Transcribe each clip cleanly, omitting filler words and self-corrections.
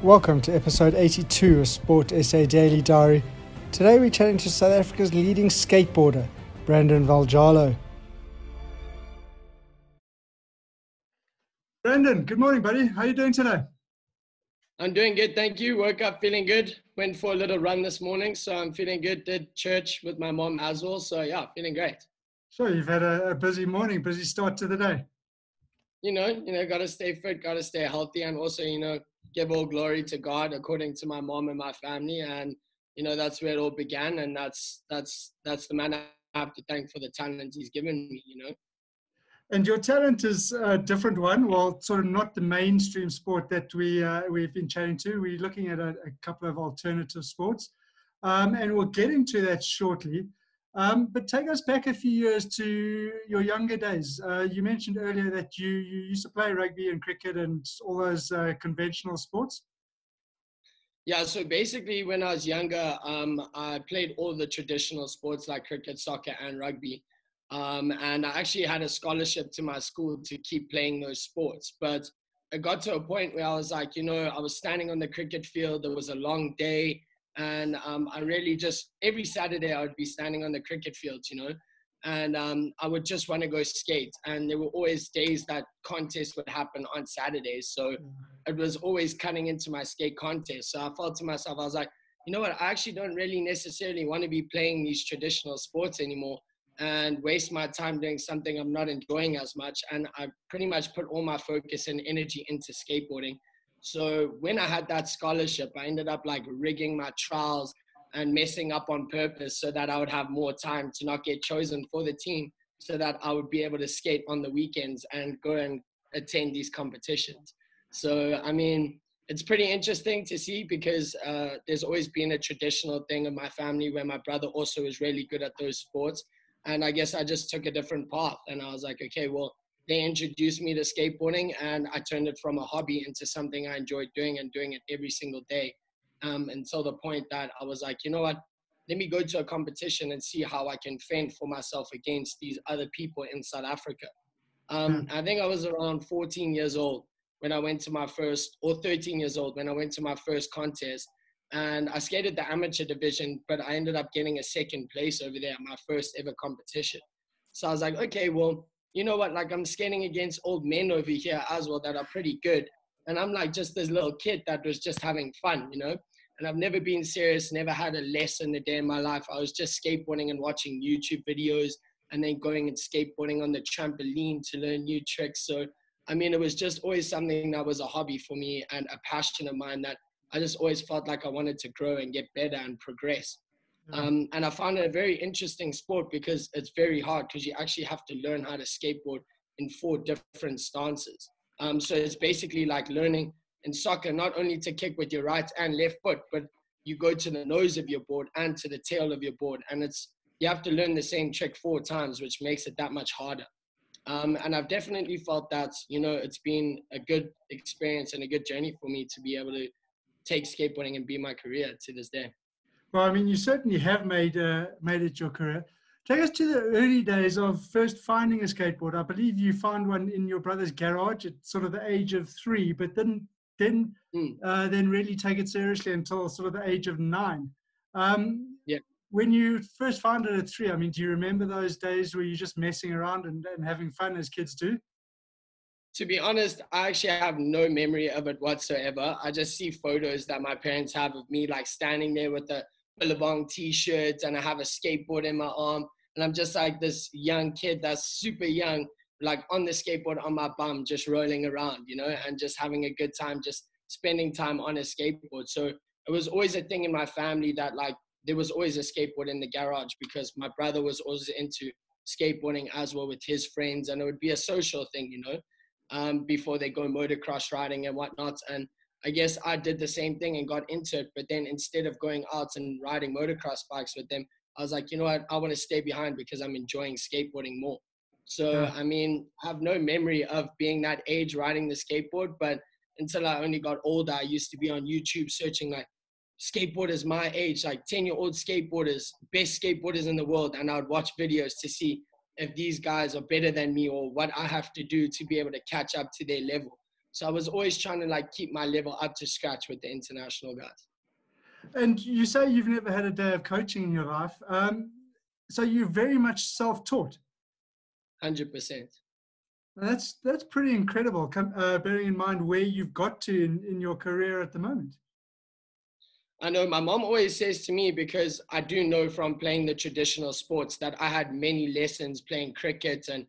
Welcome to episode 82 of Sport SA Daily Diary. Today we're chatting to South Africa's leading skateboarder, Brandon Valjalo. Brandon, good morning, buddy. How are you doing today? I'm doing good, thank you. Woke up feeling good. Went for a little run this morning, so I'm feeling good. Did church with my mom as well, so yeah, feeling great. Sure, you've had a busy morning, busy start to the day. You know, got to stay fit, got to stay healthy, and also, give all glory to God according to my mom and my family. And, that's where it all began. And that's the man I have to thank for the talent he's given me, And your talent is a different one. Well, sort of not the mainstream sport that we've been chatting to. We're looking at a couple of alternative sports. And we'll get into that shortly. But take us back a few years to your younger days. You mentioned earlier that you used to play rugby and cricket and all those conventional sports. Yeah, so basically when I was younger, I played all the traditional sports like cricket, soccer, and rugby. And I actually had a scholarship to my school to keep playing those sports. But it got to a point where I was like, I was standing on the cricket field. It was a long day. And I really just, every Saturday I would be standing on the cricket field, and I would just want to go skate. And there were always days that contests would happen on Saturdays. So it was always cutting into my skate contest. So I thought to myself, I was like, you know what, I actually don't really necessarily want to be playing these traditional sports anymore and waste my time doing something I'm not enjoying as much. And I pretty much put all my focus and energy into skateboarding. So when I had that scholarship, I ended up like rigging my trials and messing up on purpose so that I would have more time to not get chosen for the team, so that I would be able to skate on the weekends and go and attend these competitions. So, I mean, it's pretty interesting to see because there's always been a traditional thing in my family where my brother also is really good at those sports. And I guess I just took a different path and I was like, okay, well, they introduced me to skateboarding and I turned it from a hobby into something I enjoyed doing and doing it every single day. Until the point that I was like, you know what, let me go to a competition and see how I can fend for myself against these other people in South Africa. I think I was around 14 years old when I went to my first, or 13 years old when I went to my first contest. And I skated the amateur division, but I ended up getting a second place over there at my first ever competition. So I was like, okay, well, you know what, like I'm skating against old men over here as well that are pretty good. And I'm like just this little kid that was just having fun, and I've never been serious, never had a lesson a day in my life. I was just skateboarding and watching YouTube videos and then going and skateboarding on the trampoline to learn new tricks. So, I mean, it was just always something that was a hobby for me and a passion of mine that I just always felt like I wanted to grow and get better and progress. And I found it a very interesting sport because it's very hard because you actually have to learn how to skateboard in 4 different stances. So it's basically like learning in soccer, not only to kick with your right and left foot, but you go to the nose of your board and to the tail of your board. And you have to learn the same trick 4 times, which makes it that much harder. And I've definitely felt that, it's been a good experience and a good journey for me to be able to take skateboarding and be my career to this day. Well, I mean, you certainly have made it your career. Take us to the early days of first finding a skateboard. I believe you found one in your brother's garage at sort of the age of 3, but then really take it seriously until sort of the age of 9. Yeah. When you first found it at 3, I mean, do you remember those days where you're just messing around and having fun as kids do? To be honest, I actually have no memory of it whatsoever. I just see photos that my parents have of me like standing there with a Billabong t-shirt and I have a skateboard in my arm. And I'm just like this young kid that's super young, like on the skateboard on my bum, just rolling around, and just having a good time, just spending time on a skateboard. So it was always a thing in my family that like there was always a skateboard in the garage because my brother was always into skateboarding as well with his friends. And it would be a social thing, before they go motocross riding and whatnot. And I guess I did the same thing and got into it. But then instead of going out and riding motocross bikes with them, I was like, you know what, I want to stay behind because I'm enjoying skateboarding more. So, I mean, I have no memory of being that age riding the skateboard, but until I only got older, I used to be on YouTube searching like skateboarders my age, like 10-year-old skateboarders, best skateboarders in the world. And I would watch videos to see if these guys are better than me or what I have to do to be able to catch up to their level. So I was always trying to like keep my level up to scratch with the international guys. And you say you've never had a day of coaching in your life. So you're very much self-taught. 100%. That's pretty incredible, bearing in mind where you've got to in your career at the moment. I know my mom always says to me, because I do know from playing the traditional sports that I had many lessons playing cricket and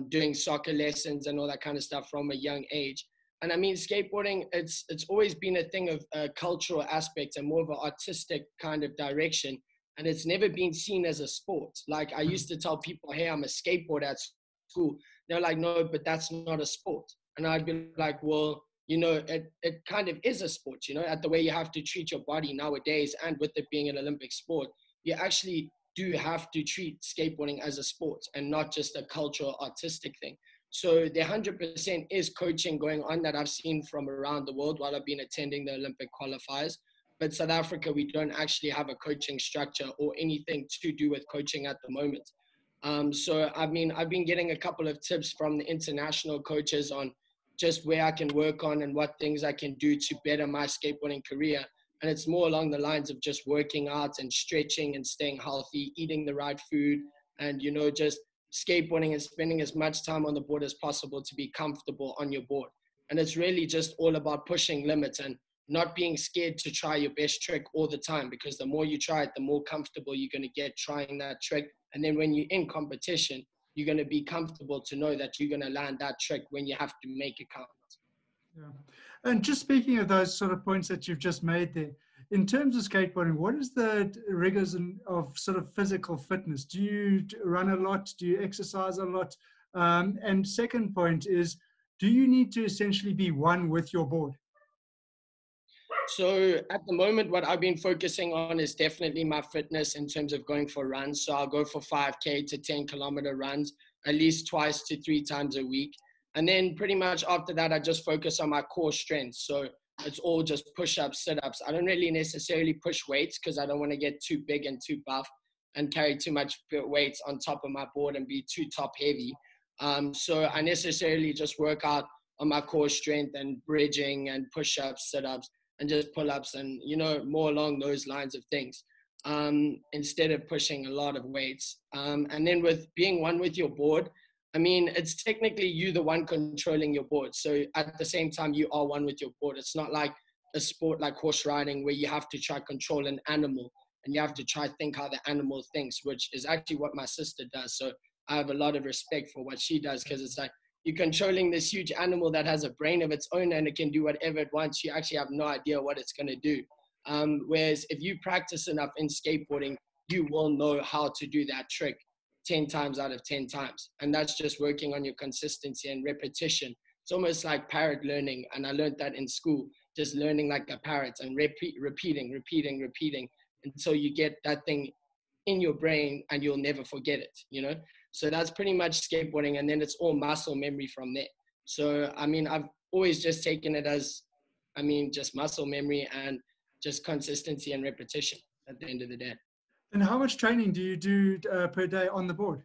doing soccer lessons and all that kind of stuff from a young age. And I mean, skateboarding, it's always been a thing of a cultural aspect and more of an artistic kind of direction. And it's never been seen as a sport. Like I used to tell people, hey, I'm a skateboarder at school. They're like, no, but that's not a sport. And I'd be like, well, you know, it kind of is a sport, you know, at the way you have to treat your body nowadays. And with it being an Olympic sport, you actually do have to treat skateboarding as a sport and not just a cultural artistic thing. So there 100% is coaching going on that I've seen from around the world while I've been attending the Olympic qualifiers. But South Africa, we don't actually have a coaching structure or anything to do with coaching at the moment. So, I mean, I've been getting a couple of tips from the international coaches on just where I can work on and what things I can do to better my skateboarding career. And it's more along the lines of just working out and stretching and staying healthy, eating the right food, and, you know, just skateboarding and spending as much time on the board as possible to be comfortable on your board. And it's really just all about pushing limits and not being scared to try your best trick all the time, because the more you try it, the more comfortable you're going to get trying that trick. And then when you're in competition, you're going to be comfortable to know that you're going to land that trick when you have to make it count. Yeah. And just speaking of those sort of points that you've just made there, in terms of skateboarding, what is the rigors of sort of physical fitness? Do you run a lot? Do you exercise a lot? And second point is, do you need to essentially be one with your board? So at the moment, what I've been focusing on is definitely my fitness in terms of going for runs. So I'll go for 5K to 10-kilometer runs at least 2 to 3 times a week. And then pretty much after that, I just focus on my core strength. So it's all just push-ups, sit-ups. I don't really necessarily push weights because I don't want to get too big and too buff and carry too much weights on top of my board and be too top heavy. So I necessarily just work out on my core strength and bridging and push-ups, sit-ups, and just pull-ups and, you know, more along those lines of things, instead of pushing a lot of weights. And then with being one with your board, I mean, it's technically you the one controlling your board. So at the same time, you are one with your board. It's not like a sport like horse riding where you have to try control an animal and you have to try think how the animal thinks, which is actually what my sister does. So I have a lot of respect for what she does, because it's like, you're controlling this huge animal that has a brain of its own and it can do whatever it wants. You actually have no idea what it's going to do. Whereas if you practice enough in skateboarding, you will know how to do that trick 10 times out of 10 times. And that's just working on your consistency and repetition. It's almost like parrot learning. And I learned that in school, just learning like a parrot and repeating until you get that thing in your brain and you'll never forget it, you know? So that's pretty much skateboarding. And then it's all muscle memory from there. So, I mean, I've always just taken it as, I mean, just muscle memory and just consistency and repetition at the end of the day. And how much training do you do per day on the board?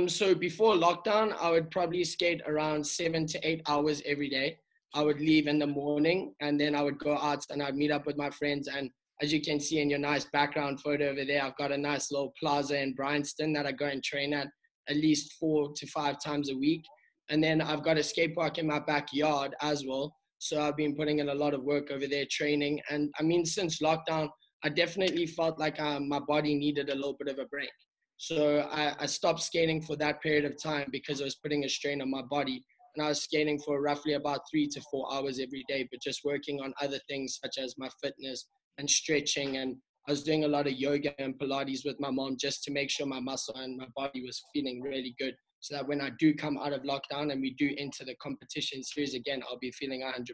So before lockdown, I would probably skate around 7 to 8 hours every day. I would leave in the morning and then I would go out and I'd meet up with my friends. And as you can see in your nice background photo over there, I've got a nice little plaza in Bryanston that I go and train at least 4 to 5 times a week. And then I've got a skate park in my backyard as well. So I've been putting in a lot of work over there training. And I mean, since lockdown, I definitely felt like my body needed a little bit of a break. So I stopped skating for that period of time because I was putting a strain on my body. And I was skating for roughly about 3 to 4 hours every day, but just working on other things such as my fitness and stretching. And I was doing a lot of yoga and Pilates with my mom just to make sure my muscle and my body was feeling really good, so that when I do come out of lockdown and we do enter the competition series again, I'll be feeling 100%.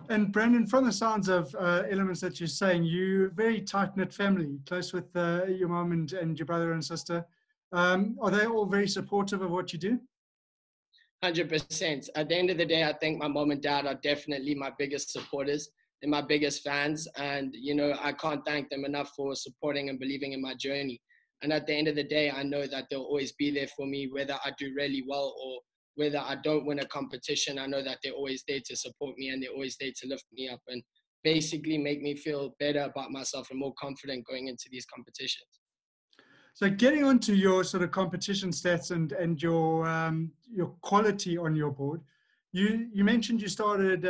And Brandon, from the sounds of elements that you're saying, you're a very tight-knit family, close with your mom and your brother and sister. Are they all very supportive of what you do? 100%. At the end of the day, I think my mom and dad are definitely my biggest supporters. They're my biggest fans. And, you know, I can't thank them enough for supporting and believing in my journey. And at the end of the day, I know that they'll always be there for me, whether I do really well or whether I don't win a competition, I know that they're always there to support me and they're always there to lift me up and basically make me feel better about myself and more confident going into these competitions. So getting onto your sort of competition stats and your quality on your board, you mentioned you started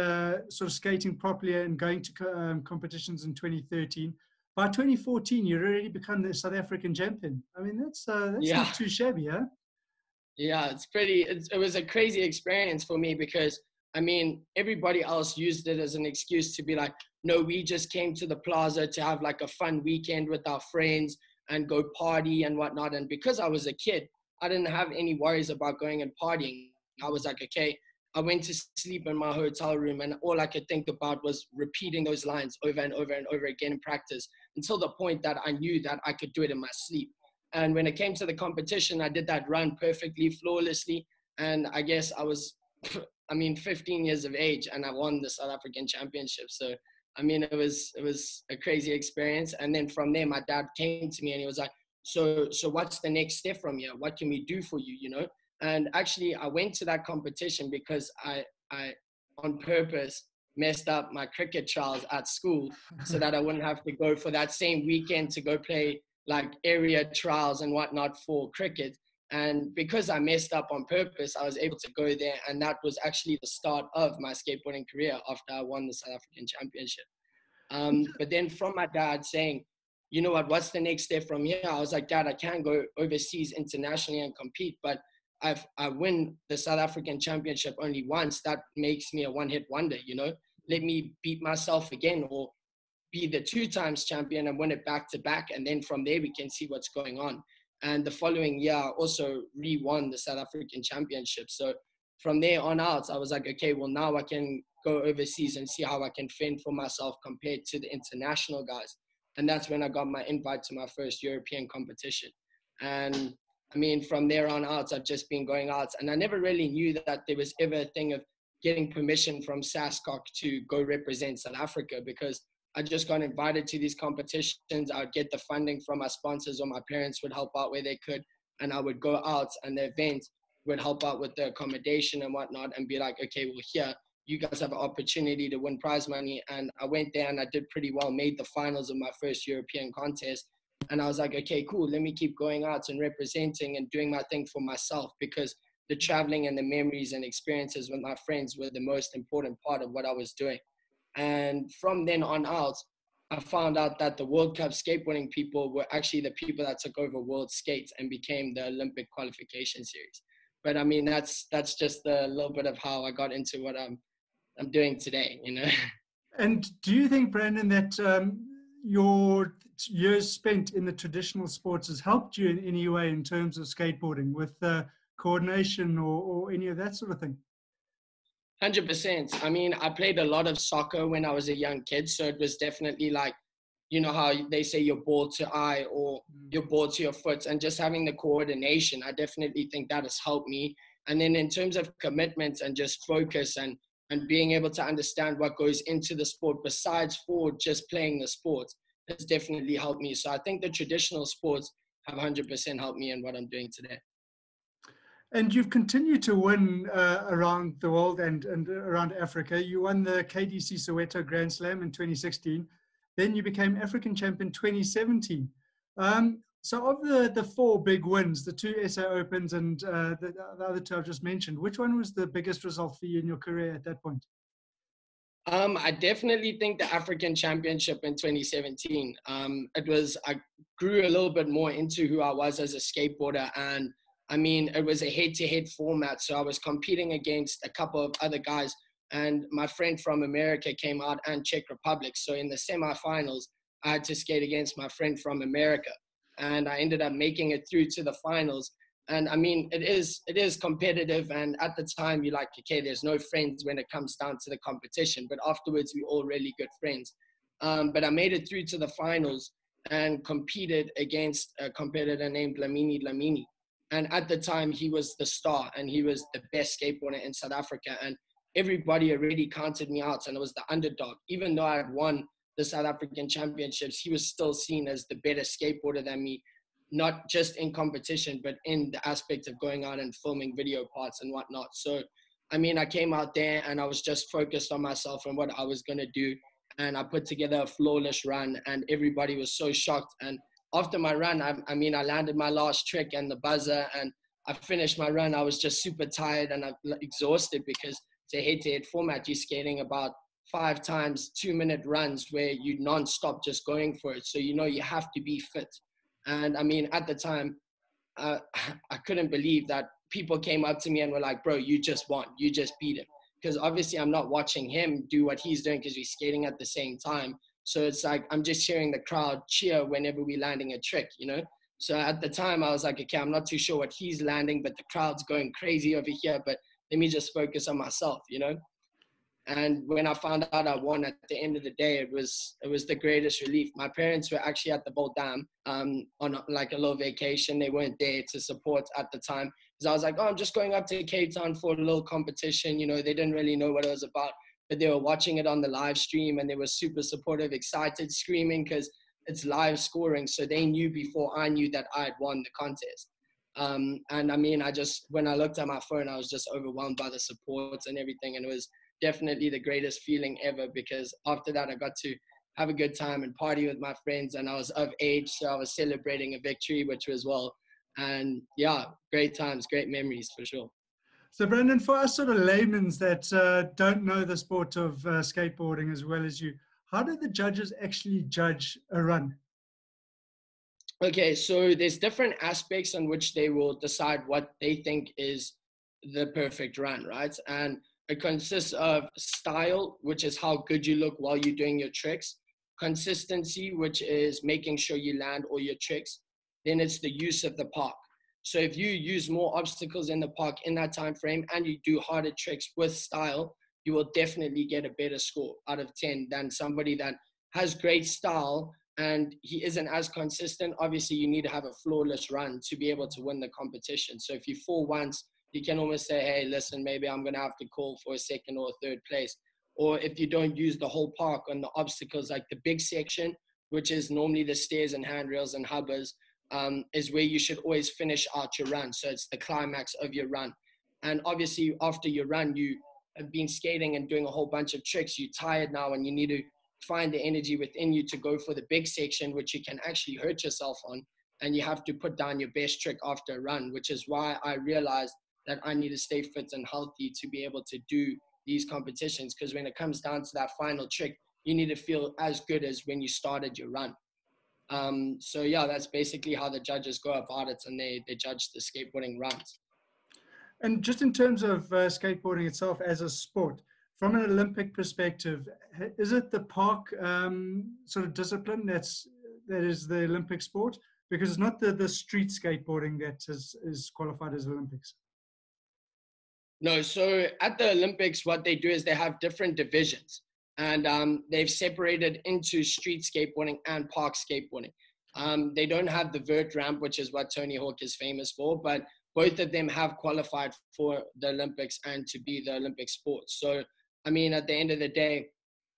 sort of skating properly and going to competitions in 2013. By 2014, you'd already become the South African champion. I mean, that's not too shabby, huh? Yeah, it was a crazy experience for me because, I mean, everybody else used it as an excuse to be like, no, we just came to the plaza to have like a fun weekend with our friends and go party and whatnot. And because I was a kid, I didn't have any worries about going and partying. I was like, okay, I went to sleep in my hotel room and all I could think about was repeating those lines over and over and over again in practice until the point that I knew that I could do it in my sleep. And when it came to the competition, I did that run perfectly, flawlessly. And I guess I was, 15 years of age and I won the South African championship. So, I mean, it was a crazy experience. And then from there, my dad came to me and he was like, so what's the next step from here? What can we do for you, you know? And actually, I went to that competition because I on purpose, messed up my cricket trials at school so that I wouldn't have to go for that same weekend to go play like area trials and whatnot for cricket. And because I messed up on purpose, I was able to go there. And that was actually the start of my skateboarding career after I won the South African championship. But then from my dad saying, you know what, what's the next step from here? I was like, Dad, I can't go overseas internationally and compete, but I win the South African championship only once. That makes me a one-hit wonder, you know? Let me beat myself again or be the 2 times champion and win it back to back. And then from there, we can see what's going on. And the following year, I also re-won the South African championship. So from there on out, I was like, okay, well, now I can go overseas and see how I can fend for myself compared to the international guys. And that's when I got my invite to my first European competition. And I mean, from there on out, I've just been going out. And I never really knew that there was ever a thing of getting permission from SASCOC to go represent South Africa, because I just got invited to these competitions. I would get the funding from my sponsors, or my parents would help out where they could. And I would go out and the event would help out with the accommodation and whatnot and be like, okay, well, here, you guys have an opportunity to win prize money. And I went there and I did pretty well, made the finals of my first European contest. And I was like, okay, cool, let me keep going out and representing and doing my thing for myself, because the traveling and the memories and experiences with my friends were the most important part of what I was doing. And from then on out, I found out that the World Cup skateboarding people were actually the people that took over World Skates and became the Olympic qualification series. But I mean, that's just a little bit of how I got into what I'm doing today, you know. And do you think, Brandon, that your years spent in the traditional sports has helped you in any way in terms of skateboarding with coordination or any of that sort of thing? 100%. I mean, I played a lot of soccer when I was a young kid, so it was definitely like, you know how they say your ball to eye or your ball to your foot, and just having the coordination, I definitely think that has helped me. And then in terms of commitment and just focus and being able to understand what goes into the sport besides for just playing the sport, has definitely helped me. So I think the traditional sports have 100% helped me in what I'm doing today. And you've continued to win around the world and around Africa. You won the KDC Soweto Grand Slam in 2016. Then you became African champion 2017. So of the 4 big wins, the 2 SA Opens and the other 2 I've just mentioned, which one was the biggest result for you in your career at that point? I definitely think the African Championship in 2017. I grew a little bit more into who I was as a skateboarder, and I mean, it was a head-to-head format. So I was competing against a couple of other guys, and my friend from America came out and Czech Republic. So in the semifinals, I had to skate against my friend from America, and I ended up making it through to the finals. And I mean, it is competitive. And at the time, you're like, okay, there's no friends when it comes down to the competition. But afterwards, we're all really good friends. But I made it through to the finals and competed against a competitor named Lamini. And at the time, he was the star and he was the best skateboarder in South Africa. And everybody already counted me out, and I was the underdog. Even though I had won the South African championships, he was still seen as the better skateboarder than me. not just in competition, but in the aspect of going out and filming video parts and whatnot. So, I mean, I came out there and I was just focused on myself and what I was going to do. And I put together a flawless run and everybody was so shocked. And after my run, I mean, I landed my last trick and the buzzer and I finished my run. I was just super tired and exhausted because it's a head-to-head format. You're skating about 5 times 2-minute runs where you non-stop just going for it. So, you know, you have to be fit. And I mean, at the time, I couldn't believe that people came up to me and were like, bro, you just won. You just beat him. Because obviously I'm not watching him do what he's doing because we're skating at the same time. So it's like, I'm just hearing the crowd cheer whenever we're landing a trick, you know? So at the time I was like, okay, I'm not too sure what he's landing, but the crowd's going crazy over here, but let me just focus on myself, you know? And when I found out I won at the end of the day, it was the greatest relief. My parents were actually at the Bolt Dam on like a little vacation. They weren't there to support at the time. Because I was like, oh, I'm just going up to Cape Town for a little competition. You know, they didn't really know what it was about, but they were watching it on the live stream and they were super supportive, excited, screaming because it's live scoring. So they knew before I knew that I had won the contest. And I mean, when I looked at my phone, I was just overwhelmed by the support and everything. And it was definitely the greatest feeling ever because after that I got to have a good time and party with my friends and I was of age, so I was celebrating a victory, which was and yeah, great times, great memories for sure. So Brandon, for us sort of laymen's that don't know the sport of skateboarding as well as you, how do the judges actually judge a run? Okay, so there's different aspects on which they will decide what they think is the perfect run, right? And it consists of style, which is how good you look while you're doing your tricks. Consistency, which is making sure you land all your tricks. Then it's the use of the park. So if you use more obstacles in the park in that time frame and you do harder tricks with style, you will definitely get a better score out of 10 than somebody that has great style and he isn't as consistent. Obviously, you need to have a flawless run to be able to win the competition. So if you fall once, you can almost say, hey, listen, maybe I'm going to have to call for a second or a third place. Or if you don't use the whole park on the obstacles, like the big section, which is normally the stairs and handrails and hubbers, is where you should always finish out your run. So it's the climax of your run. And obviously, after your run, you have been skating and doing a whole bunch of tricks. You're tired now and you need to find the energy within you to go for the big section, which you can actually hurt yourself on. And you have to put down your best trick after a run, which is why I realized that I need to stay fit and healthy to be able to do these competitions. Because when it comes down to that final trick, you need to feel as good as when you started your run. So yeah, that's basically how the judges go about it, and they judge the skateboarding runs. And just in terms of skateboarding itself as a sport, from an Olympic perspective, is it the park sort of discipline that is the Olympic sport? Because it's not the street skateboarding that is qualified as Olympics. No, so at the Olympics, what they do is they have different divisions, and they've separated into street skateboarding and park skateboarding. They don't have the vert ramp, which is what Tony Hawk is famous for, but both of them have qualified for the Olympics and to be the Olympic sports. So, I mean, at the end of the day,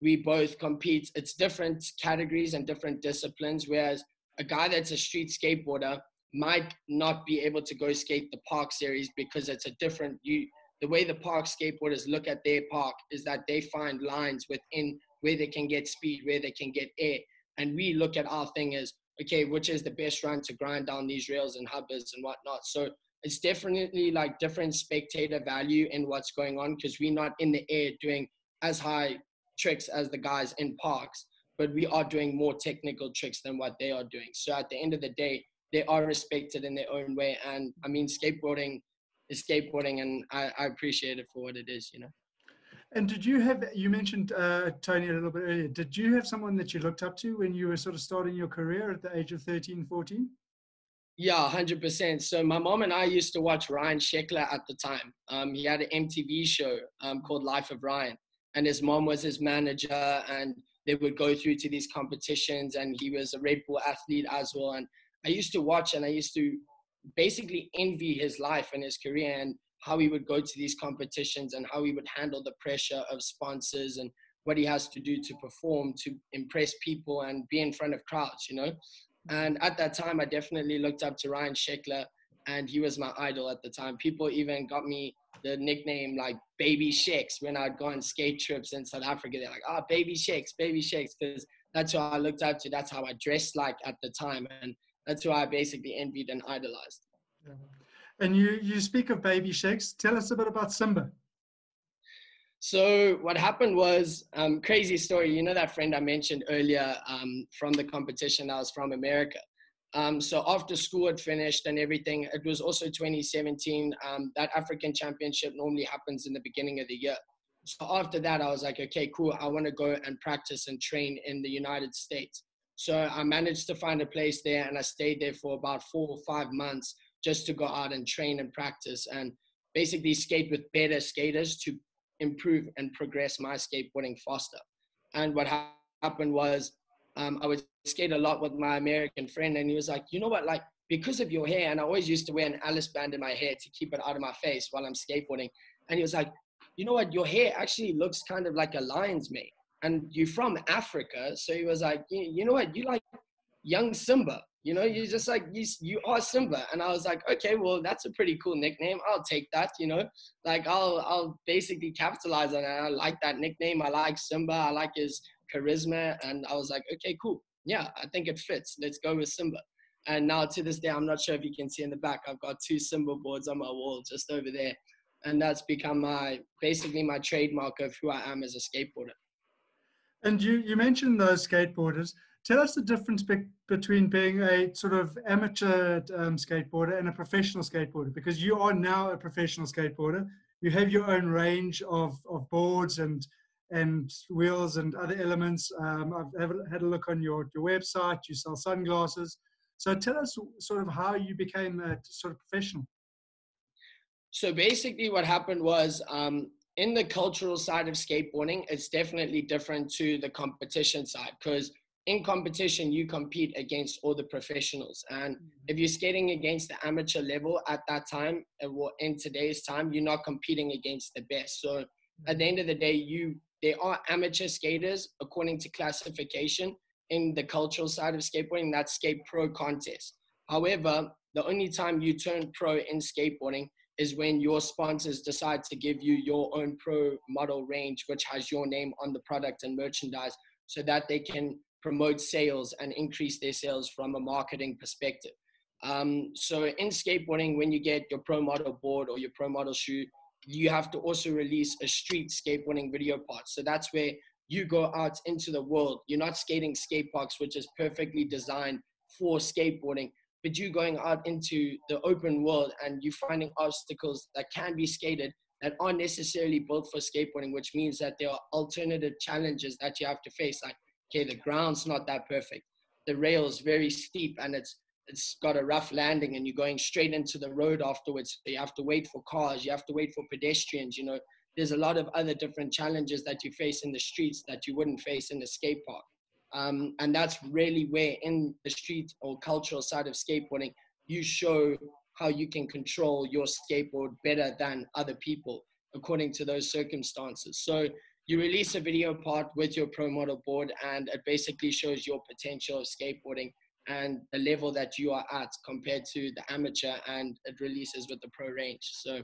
we both compete. It's different categories and different disciplines, whereas a guy that's a street skateboarder might not be able to go skate the park series because it's a different, the way the park skateboarders look at their park is that they find lines within where they can get speed, where they can get air. And we look at our thing as, okay, which is the best run to grind down these rails and hubbers and whatnot. So it's definitely like different spectator value in what's going on because we're not in the air doing as high tricks as the guys in parks, but we are doing more technical tricks than what they are doing. So at the end of the day, they are respected in their own way. And I mean, skateboarding is skateboarding, and I appreciate it for what it is, you know. And did you have, you mentioned Tony a little bit earlier, did you have someone that you looked up to when you were sort of starting your career at the age of 13, 14? Yeah, 100%. So my mom and I used to watch Ryan Sheckler at the time. He had an MTV show called Life of Ryan, and his mom was his manager, and they would go through to these competitions, and he was a Red Bull athlete as well. And I used to watch, and I used to basically envy his life and his career and how he would go to these competitions and how he would handle the pressure of sponsors and what he has to do to perform, to impress people and be in front of crowds, you know. And at that time, I definitely looked up to Ryan Sheckler, and he was my idol at the time. People even got me the nickname like Baby Sheks when I'd go on skate trips in South Africa. They're like, oh, Baby Sheks, because that's who I looked up to. That's how I dressed like at the time. And that's who I basically envied and idolized. Yeah. And you speak of Baby Shakes. Tell us a bit about Simba. So what happened was, crazy story. You know that friend I mentioned earlier from the competition that was from America. So after school had finished and everything, it was also 2017. That African championship normally happens in the beginning of the year. So after that, I was like, okay, cool. I want to go and practice and train in the United States. So I managed to find a place there, and I stayed there for about 4 or 5 months just to go out and train and practice and basically skate with better skaters to improve and progress my skateboarding faster. And what happened was, I would skate a lot with my American friend, and he was like, you know what, like, because of your hair, and I always used to wear an Alice band in my hair to keep it out of my face while I'm skateboarding. And he was like, you know what, your hair actually looks kind of like a lion's mane, and you're from Africa. So he was like, you know what, you like young Simba, you know, you're just like, you are Simba. And I was like, okay, well, that's a pretty cool nickname. I'll take that, you know, like I'll basically capitalize on it. I like that nickname. I like Simba. I like his charisma. And I was like, okay, cool. Yeah, I think it fits. Let's go with Simba. And now to this day, I'm not sure if you can see in the back, I've got 2 Simba boards on my wall just over there. And that's become basically my trademark of who I am as a skateboarder. And you mentioned those skateboarders. Tell us the difference between being a sort of amateur skateboarder and a professional skateboarder, because you are now a professional skateboarder. You have your own range of boards and wheels and other elements. I've had a look on your website. You sell sunglasses. So tell us sort of how you became a sort of professional. So basically what happened was, in the cultural side of skateboarding, it's definitely different to the competition side, because in competition, you compete against all the professionals. And if you're skating against the amateur level at that time, or in today's time, you're not competing against the best. So at the end of the day, there are amateur skaters according to classification in the cultural side of skateboarding, that's skate pro contest. However, the only time you turn pro in skateboarding is when your sponsors decide to give you your own pro model range, which has your name on the product and merchandise, so that they can promote sales and increase their sales from a marketing perspective. So in skateboarding, when you get your pro model board or your pro model shoe, you have to also release a street skateboarding video part. So that's where you go out into the world. You're not skating skate parks, which is perfectly designed for skateboarding, but you going out into the open world and you finding obstacles that can be skated that aren't necessarily built for skateboarding, which means that there are alternative challenges that you have to face. Like, okay, the ground's not that perfect. The rail's very steep and it's got a rough landing and you're going straight into the road afterwards. So you have to wait for cars, you have to wait for pedestrians, you know. There's a lot of other different challenges that you face in the streets that you wouldn't face in the skate park. And that's really where in the street or cultural side of skateboarding, you show how you can control your skateboard better than other people according to those circumstances. So you release a video part with your pro model board and it basically shows your potential of skateboarding and the level that you are at compared to the amateur, and it releases with the pro range. So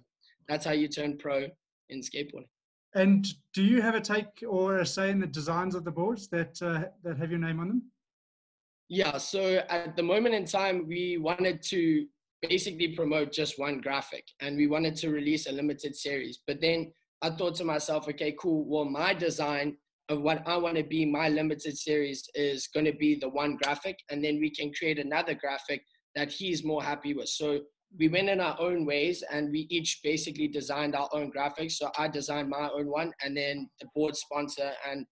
that's how you turn pro in skateboarding. And do you have a take or a say in the designs of the boards that have your name on them? Yeah, so at the moment in time, we wanted to basically promote just one graphic and we wanted to release a limited series. But then I thought to myself, okay, cool. Well, my design of what I want to be, my limited series is going to be the one graphic, and then we can create another graphic that he's more happy with. So we went in our own ways and we each basically designed our own graphics. So I designed my own one and then the board sponsor and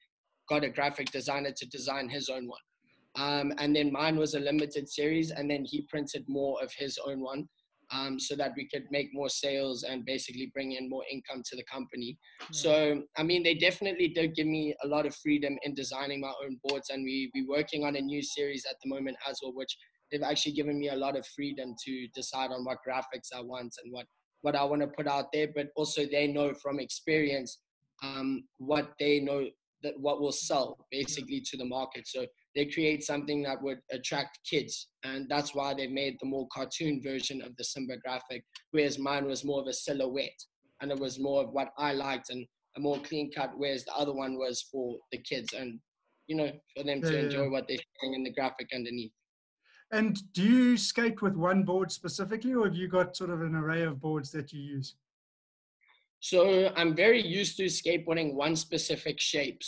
got a graphic designer to design his own one. And then mine was a limited series and then he printed more of his own one so that we could make more sales and basically bring in more income to the company. Yeah. So, I mean, they definitely did give me a lot of freedom in designing my own boards, and we're working on a new series at the moment as well, which they've actually given me a lot of freedom to decide on what graphics I want and what I want to put out there. But also they know from experience what they know that what will sell basically to the market. So they create something that would attract kids. And that's why they made the more cartoon version of the Simba graphic, whereas mine was more of a silhouette. And it was more of what I liked and a more clean cut, whereas the other one was for the kids and, you know, for them to Yeah. enjoy what they're seeing in the graphic underneath. And do you skate with one board specifically, or have you got sort of an array of boards that you use? So I'm very used to skateboarding one specific shape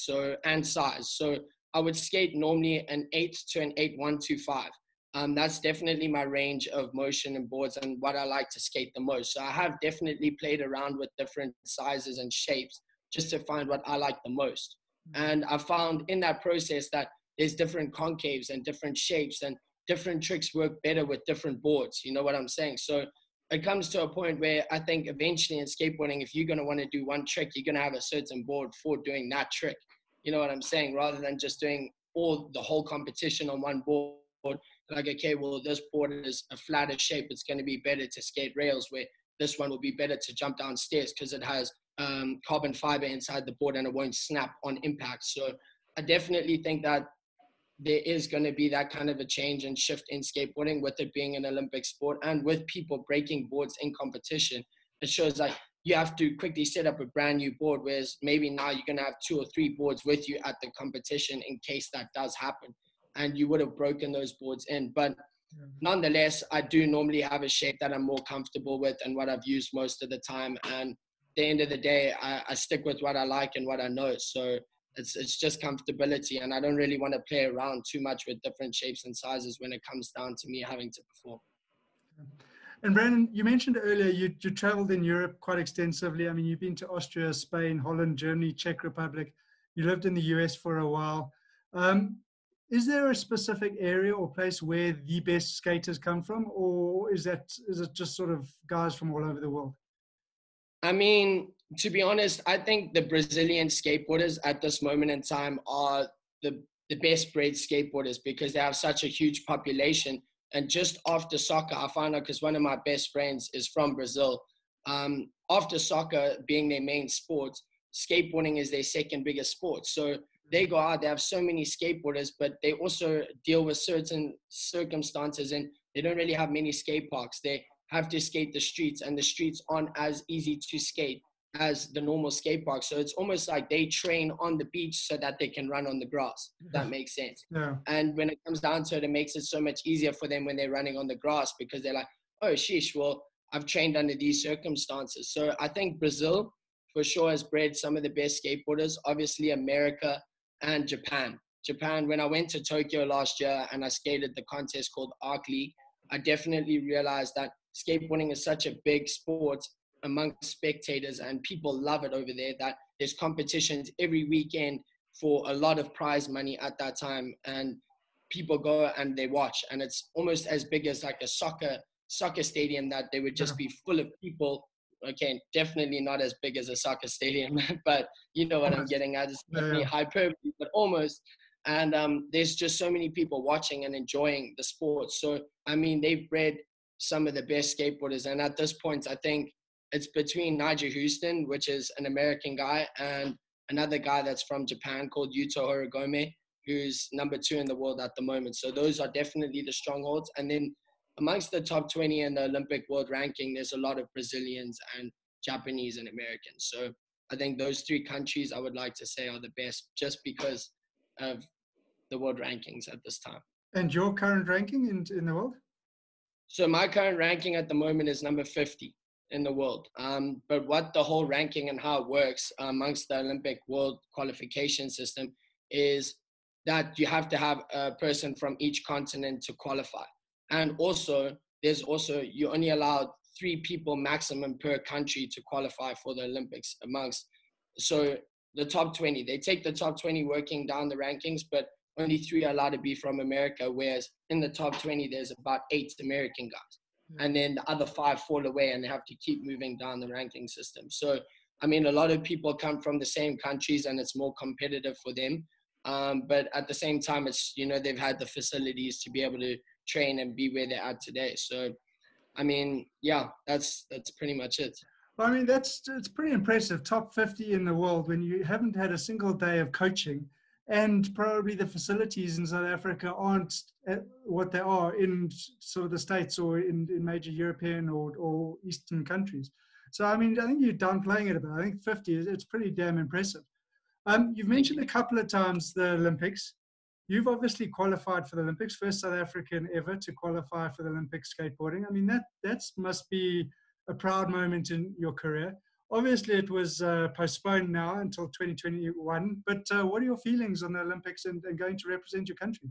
and size. So I would skate normally an 8 to an 8125. That's definitely my range of motion and boards and what I like to skate the most. So I have definitely played around with different sizes and shapes just to find what I like the most. And I found in that process that there's different concaves and different shapes and different tricks work better with different boards. You know what I'm saying? So it comes to a point where I think eventually in skateboarding, if you're going to want to do one trick, you're going to have a certain board for doing that trick. You know what I'm saying? Rather than just doing the whole competition on one board. Like, okay, well, this board is a flatter shape. It's going to be better to skate rails, where this one will be better to jump downstairs because it has carbon fiber inside the board and it won't snap on impact. So I definitely think that there is going to be that kind of a change and shift in skateboarding, with it being an Olympic sport and with people breaking boards in competition. It shows like you have to quickly set up a brand new board, whereas maybe now you're going to have 2 or 3 boards with you at the competition in case that does happen. And you would have broken those boards in. But nonetheless, I do normally have a shape that I'm more comfortable with and what I've used most of the time. And at the end of the day, I stick with what I like and what I know. So it's just comfortability, and I don't really want to play around too much with different shapes and sizes when it comes down to me having to perform. And Brandon, you mentioned earlier you traveled in Europe quite extensively. I mean, you've been to Austria, Spain, Holland, Germany, Czech Republic. You lived in the US for a while. Is there a specific area or place where the best skaters come from, or is it just sort of guys from all over the world? I mean, to be honest, I think the Brazilian skateboarders at this moment in time are the best bred skateboarders because they have such a huge population. And just after soccer, I found out because one of my best friends is from Brazil. After soccer being their main sport, skateboarding is their second biggest sport. So they go out, they have so many skateboarders, but they also deal with certain circumstances and they don't really have many skate parks. They have to skate the streets, and the streets aren't as easy to skate as the normal skate park. So it's almost like they train on the beach so that they can run on the grass, if that makes sense. Yeah. And when it comes down to it, it makes it so much easier for them when they're running on the grass because they're like, oh, sheesh, well, I've trained under these circumstances. So I think Brazil for sure has bred some of the best skateboarders, obviously America and Japan. Japan, when I went to Tokyo last year and I skated the contest called Arc League, I definitely realized that skateboarding is such a big sport amongst spectators and people love it over there that there's competitions every weekend for a lot of prize money at that time, and people go and they watch, and it's almost as big as like a soccer stadium that they would just be full of people. Okay, definitely not as big as a soccer stadium, but you know what I'm getting at. It's definitely hyperbole, but almost. And there's just so many people watching and enjoying the sport. So, I mean, they've bred some of the best skateboarders. And at this point, I think it's between Nigel Houston, which is an American guy, and another guy that's from Japan called Yuto Horigome, who's number 2 in the world at the moment. So those are definitely the strongholds. And then amongst the top 20 in the Olympic world ranking, there's a lot of Brazilians and Japanese and Americans. So I think those 3 countries I would like to say are the best just because of the world rankings at this time. And your current ranking in the world? So my current ranking at the moment is number 50 in the world. But what the whole ranking and how it works amongst the Olympic world qualification system is that you have to have a person from each continent to qualify. And also, you're only allowed 3 people maximum per country to qualify for the Olympics so the top 20, they take the top 20 working down the rankings, but only 3 are allowed to be from America, whereas in the top 20, there's about 8 American guys. And then the other 5 fall away and they have to keep moving down the ranking system. So, I mean, a lot of people come from the same countries and it's more competitive for them. But at the same time, it's, you know, they've had the facilities to be able to train and be where they're at today. So, I mean, yeah, that's pretty much it. Well, I mean, it's pretty impressive. Top 50 in the world when you haven't had a single day of coaching and probably the facilities in South Africa aren't what they are in sort of the States or in major European or Eastern countries. So, I mean, I think you're downplaying it a bit. I think 50 it's pretty damn impressive. You've mentioned a couple of times the Olympics. You've obviously qualified for the Olympics, first South African ever to qualify for the Olympic skateboarding. I mean, that must be a proud moment in your career. Obviously, it was postponed now until 2021. But what are your feelings on the Olympics and going to represent your country?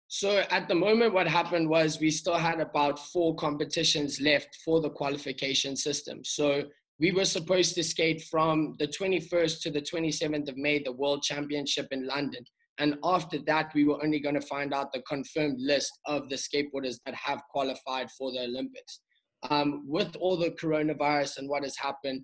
So at the moment, what happened was we still had about 4 competitions left for the qualification system. So we were supposed to skate from the 21st to the 27th of May, the World Championship in London. And after that, we were only going to find out the confirmed list of the skateboarders that have qualified for the Olympics. With all the coronavirus and what has happened,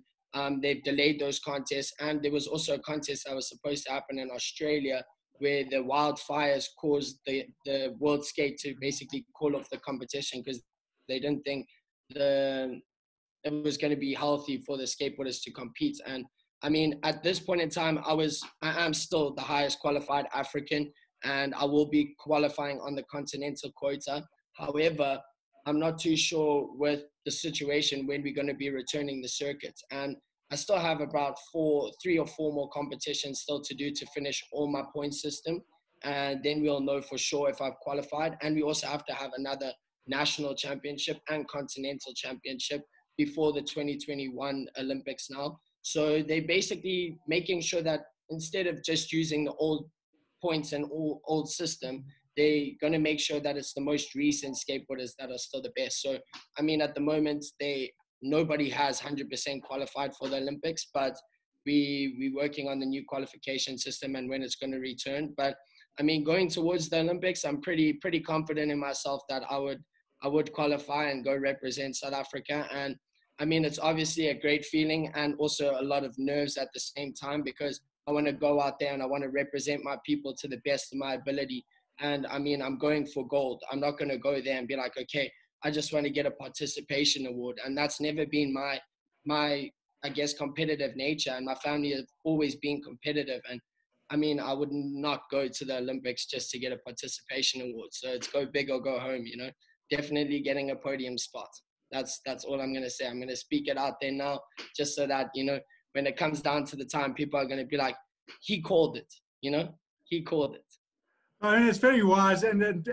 they've delayed those contests. And there was also a contest that was supposed to happen in Australia where the wildfires caused the World Skate to basically call off the competition because they didn't think it was going to be healthy for the skateboarders to compete. And I mean, at this point in time, I am still the highest qualified African, and I will be qualifying on the continental quota. However, I'm not too sure with the situation when we're going to be returning the circuits. And I still have about 3 or 4 more competitions still to do to finish all my point system. And then we'll know for sure if I've qualified. And we also have to have another national championship and continental championship before the 2021 Olympics now. So they're basically making sure that instead of just using the old points and old system, they're going to make sure that it's the most recent skateboarders that are still the best. So, I mean, at the moment, nobody has 100% qualified for the Olympics, but we're working on the new qualification system and when it's going to return. But I mean, going towards the Olympics, I'm pretty confident in myself that I would qualify and go represent South Africa. And I mean, it's obviously a great feeling and also a lot of nerves at the same time because I want to go out there and I want to represent my people to the best of my ability. And I mean, I'm going for gold. I'm not going to go there and be like, okay, I just want to get a participation award. And that's never been my I guess, competitive nature. And my family has always been competitive. And I mean, I would not go to the Olympics just to get a participation award. So it's go big or go home, you know, definitely getting a podium spot. That's all I'm going to say. I'm going to speak it out there now, just so that, you know, when it comes down to the time, people are going to be like, he called it, you know, he called it. I mean, it's very wise. And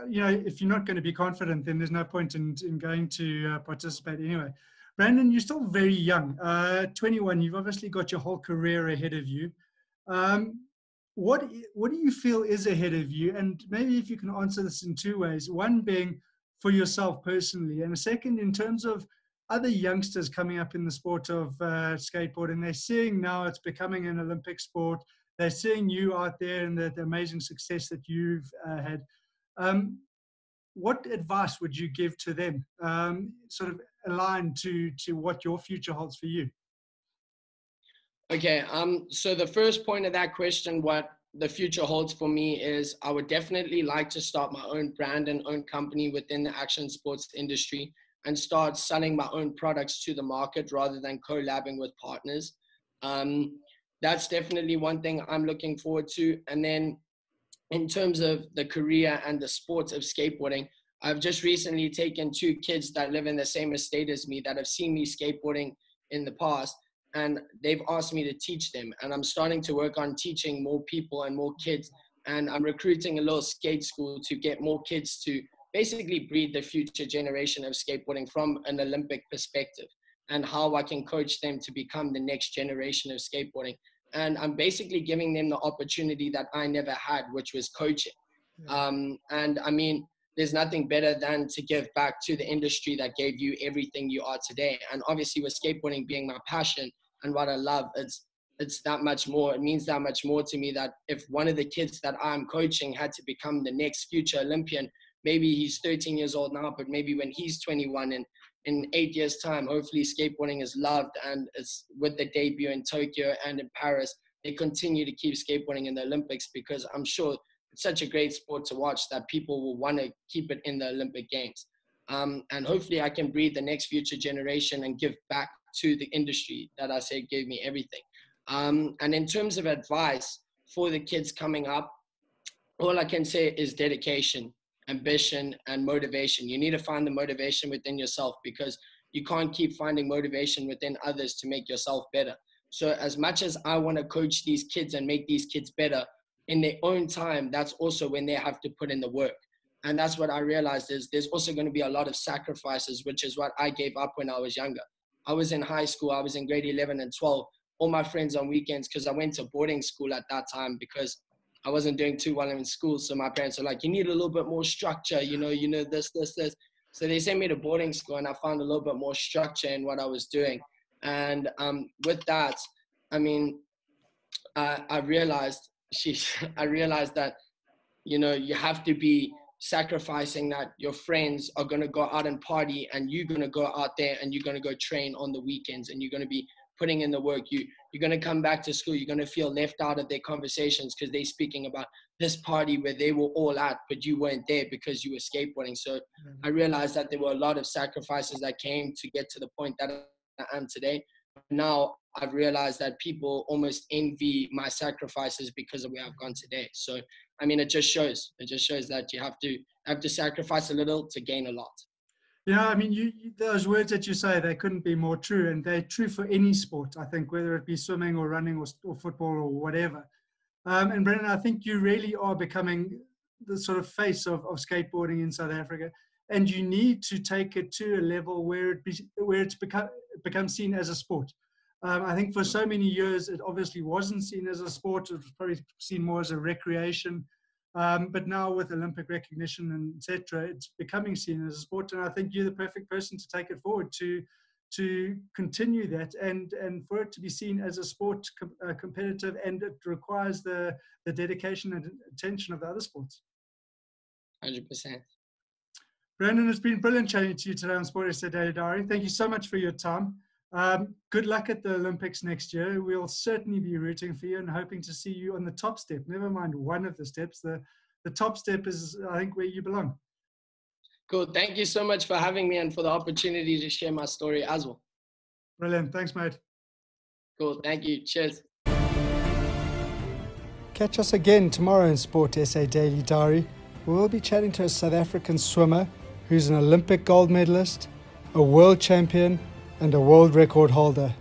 you know, if you're not going to be confident, then there's no point in going to participate anyway. Brandon, you're still very young, 21. You've obviously got your whole career ahead of you. What do you feel is ahead of you? And maybe if you can answer this in 2 ways. One being for yourself personally, and a second in terms of other youngsters coming up in the sport of skateboarding. They're seeing now it's becoming an Olympic sport. They're seeing you out there and the amazing success that you've had. What advice would you give to them, sort of aligned to what your future holds for you? Okay, so the first point of that question, what the future holds for me is I would definitely like to start my own brand and own company within the action sports industry and start selling my own products to the market rather than collabing with partners. That's definitely one thing I'm looking forward to. And then in terms of the career and the sport of skateboarding, I've just recently taken 2 kids that live in the same estate as me that have seen me skateboarding in the past, and they've asked me to teach them. And I'm starting to work on teaching more people and more kids. And I'm recruiting a little skate school to get more kids to basically breed the future generation of skateboarding from an Olympic perspective and how I can coach them to become the next generation of skateboarding. And I'm basically giving them the opportunity that I never had, which was coaching. And I mean, there's nothing better than to give back to the industry that gave you everything you are today. And obviously with skateboarding being my passion and what I love, it's that much more. It means that much more to me that if one of the kids that I'm coaching had to become the next future Olympian, maybe he's 13 years old now, but maybe when he's 21 and in 8 years' time, hopefully skateboarding is loved, and it's with the debut in Tokyo and in Paris, they continue to keep skateboarding in the Olympics because I'm sure it's such a great sport to watch that people will want to keep it in the Olympic Games. And hopefully I can breed the next future generation and give back to the industry that I say gave me everything. And in terms of advice for the kids coming up, all I can say is dedication, ambition, and motivation. You need to find the motivation within yourself, because you can't keep finding motivation within others to make yourself better. So as much as I want to coach these kids and make these kids better in their own time, that's also when they have to put in the work. And that's what I realized, is there's also going to be a lot of sacrifices, which is what I gave up when I was younger. I was in high school. I was in grade 11 and 12. All my friends on weekends, because I went to boarding school at that time because I wasn't doing too well in school. So my parents were like, you need a little bit more structure, you know, this. So they sent me to boarding school, and I found a little bit more structure in what I was doing. And with that, I mean, I realized that, you know, you have to be sacrificing that your friends are going to go out and party, and you're going to go out there and you're going to go train on the weekends, and you're going to be putting in the work. You're going to come back to school. You're going to feel left out of their conversations because they're speaking about this party where they were all at, but you weren't there because you were skateboarding. So I realized that there were a lot of sacrifices that came to get to the point that I am today. Now I've realized that people almost envy my sacrifices because of where I've gone today. So, I mean, it just shows that you have to sacrifice a little to gain a lot. Yeah, I mean, those words that you say, they couldn't be more true, and they're true for any sport, I think, whether it be swimming or running or football or whatever. And Brendan, I think you really are becoming the sort of face of skateboarding in South Africa, and you need to take it to a level where it's become seen as a sport. I think for so many years, it obviously wasn't seen as a sport. It was probably seen more as a recreation. But now with Olympic recognition and etc., it's becoming seen as a sport, and I think you're the perfect person to take it forward to continue that and for it to be seen as a sport competitive, and it requires the dedication and attention of the other sports. 100%. Brandon, it's been brilliant chatting to you today on Sport SA Daily Diary. Thank you so much for your time. Good luck at the Olympics next year. We'll certainly be rooting for you and hoping to see you on the top step. Never mind one of the steps. The top step is, I think, where you belong. Cool. Thank you so much for having me and for the opportunity to share my story as well. Brilliant. Thanks, mate. Cool. Thank you. Cheers. Catch us again tomorrow in Sport SA Daily Diary. We'll be chatting to a South African swimmer who's an Olympic gold medalist, a world champion, and a world record holder.